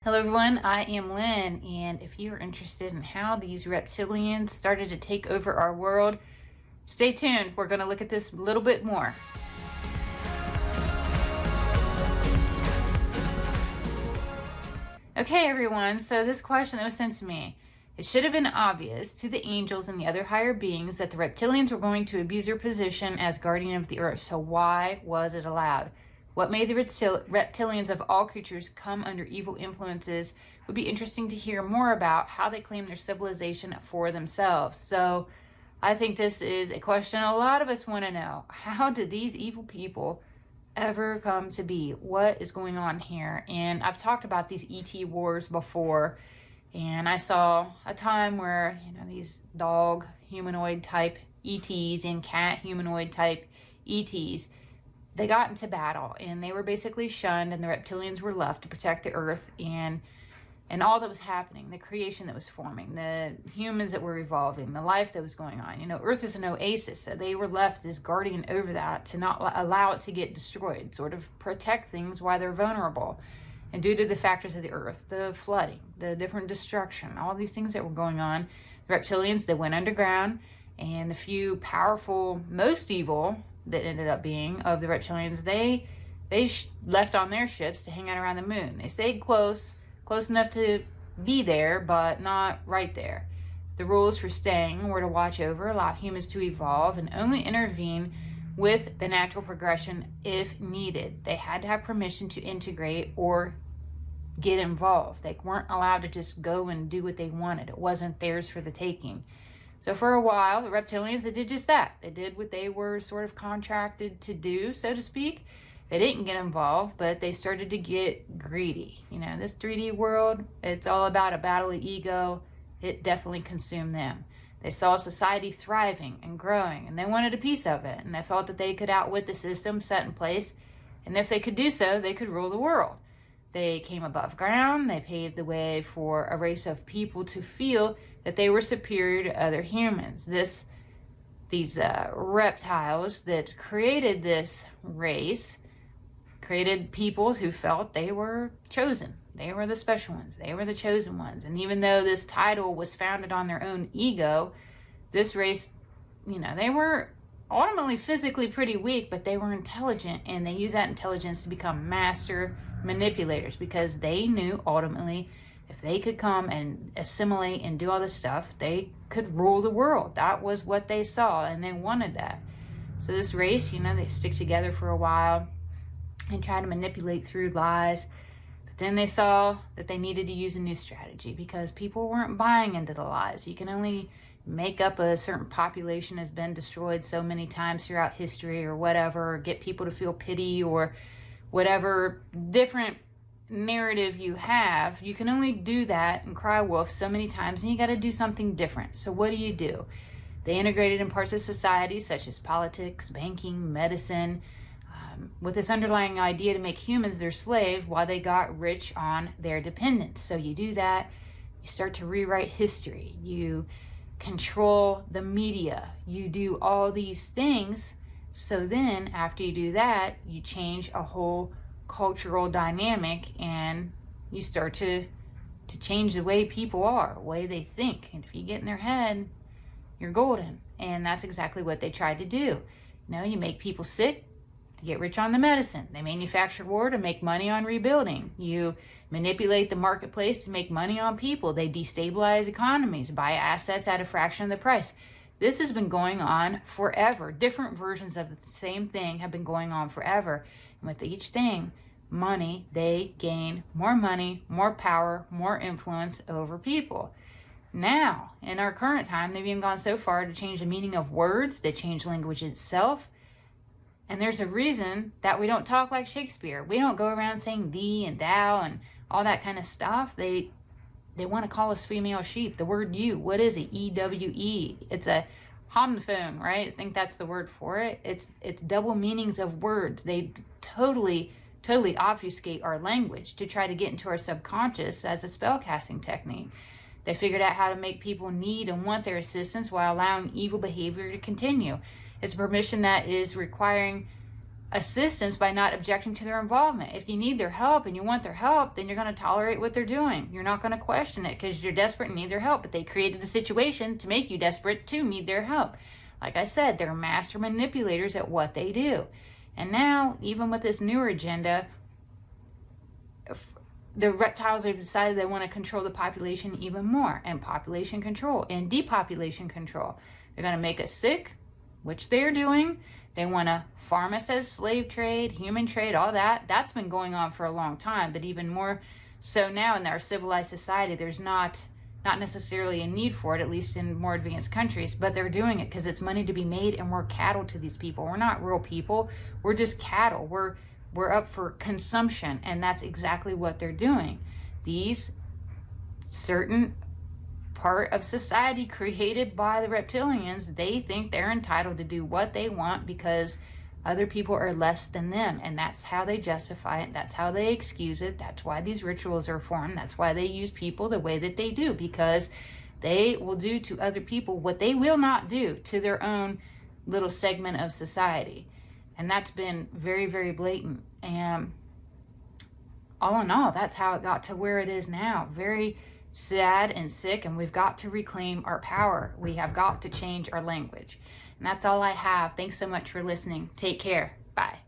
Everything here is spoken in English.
Hello everyone, I am Lynn, and if you are interested in how these reptilians started to take over our world, stay tuned. We're going to look at this a little bit more. Okay everyone, so this question that was sent to me. It should have been obvious to the angels and the other higher beings that the reptilians were going to abuse their position as guardian of the earth. So why was it allowed? What made the reptilians of all creatures come under evil influences? Would be interesting to hear more about how they claim their civilization for themselves. So I think this is a question a lot of us want to know. How did these evil people ever come to be? What is going on here? And I've talked about these ET wars before, and I saw a time where, these dog humanoid type ETs and cat humanoid type ETs, they got into battle and they were basically shunned, and the reptilians were left to protect the earth and all that was happening, the creation that was forming, the humans that were evolving, the life that was going on. Earth is an oasis, so they were left as guardian over that to not allow it to get destroyed, sort of protect things while they're vulnerable. And due to the factors of the earth, the flooding, the different destruction, all these things that were going on, the reptilians, they went underground, and the few powerful, most evil that ended up being of the reptilians, they left on their ships to hang out around the moon. They stayed close enough to be there, but not right there. The rules for staying were to watch over, allow humans to evolve, and only intervene with the natural progression if needed. They had to have permission to integrate or get involved. They weren't allowed to just go and do what they wanted. It wasn't theirs for the taking. So for a while, the reptilians, they did just that. They did what they were sort of contracted to do, so to speak. They didn't get involved, but they started to get greedy. This 3D world, it's all about a battle of ego. It definitely consumed them. They saw society thriving and growing, and they wanted a piece of it. And they felt that they could outwit the system set in place. And if they could do so, they could rule the world. They came above ground. They paved the way for a race of people to feel that they were superior to other humans. These reptiles that created this race created people who felt they were chosen. They were the special ones. They were the chosen ones. And even though this title was founded on their own ego, this race, they were ultimately physically pretty weak, but they were intelligent, and they used that intelligence to become master manipulators, because they knew ultimately if they could come and assimilate and do all this stuff, they could rule the world. That was what they saw, and they wanted that. So this race, they stick together for a while and try to manipulate through lies. But then they saw that they needed to use a new strategy, because people weren't buying into the lies. You can only make up a certain population has been destroyed so many times throughout history or whatever, or get people to feel pity or whatever different narrative you have. You can only do that and cry wolf so many times, and you got to do something different. So what do? They integrated in parts of society such as politics, banking, medicine, with this underlying idea to make humans their slave while they got rich on their dependence. So you do that, you start to rewrite history, you control the media, you do all these things. So then after you do that, you change a whole cultural dynamic, and you start to change the way people are, the way they think. And if you get in their head, you're golden. And that's exactly what they tried to do. You make people sick to get rich on the medicine. They manufacture war to make money on rebuilding. You manipulate the marketplace to make money on people. They destabilize economies, buy assets at a fraction of the price. This has been going on forever. Different versions of the same thing have been going on forever. And with each thing, money, they gain more money, more power, more influence over people. Now, in our current time, they've even gone so far to change the meaning of words. They change language itself. And there's a reason that we don't talk like Shakespeare. We don't go around saying thee and thou and all that kind of stuff. They want to call us female sheep. The word you, what is it? EWE. It's a homophone, right? I think that's the word for it. It's double meanings of words. They totally obfuscate our language to try to get into our subconscious as a spell casting technique. They figured out how to make people need and want their assistance while allowing evil behavior to continue. It's a permission that is requiring assistance by not objecting to their involvement. If you need their help and you want their help, then you're going to tolerate what they're doing. You're not going to question it because you're desperate and need their help. But they created the situation to make you desperate to need their help. Like I said, they're master manipulators at what they do. And now, even with this newer agenda, the reptiles have decided they want to control the population even more, and population control and depopulation control. They're going to make us sick, which they're doing. They want to farm us as slave trade, human trade, all that. That's been going on for a long time, but even more so now in our civilized society, there's not necessarily a need for it, at least in more advanced countries, but they're doing it because it's money to be made, and we're cattle to these people. We're not real people. We're just cattle. We're up for consumption, and that's exactly what they're doing. These certain part of society created by the reptilians, they think they're entitled to do what they want because other people are less than them, and that's how they justify it. That's how they excuse it. That's why these rituals are formed. That's why they use people the way that they do, because they will do to other people what they will not do to their own little segment of society. And that's been very, very blatant. And all in all, that's how it got to where it is now. Very sad and sick, and we've got to reclaim our power. We have got to change our language. And that's all I have. Thanks so much for listening. Take care. Bye.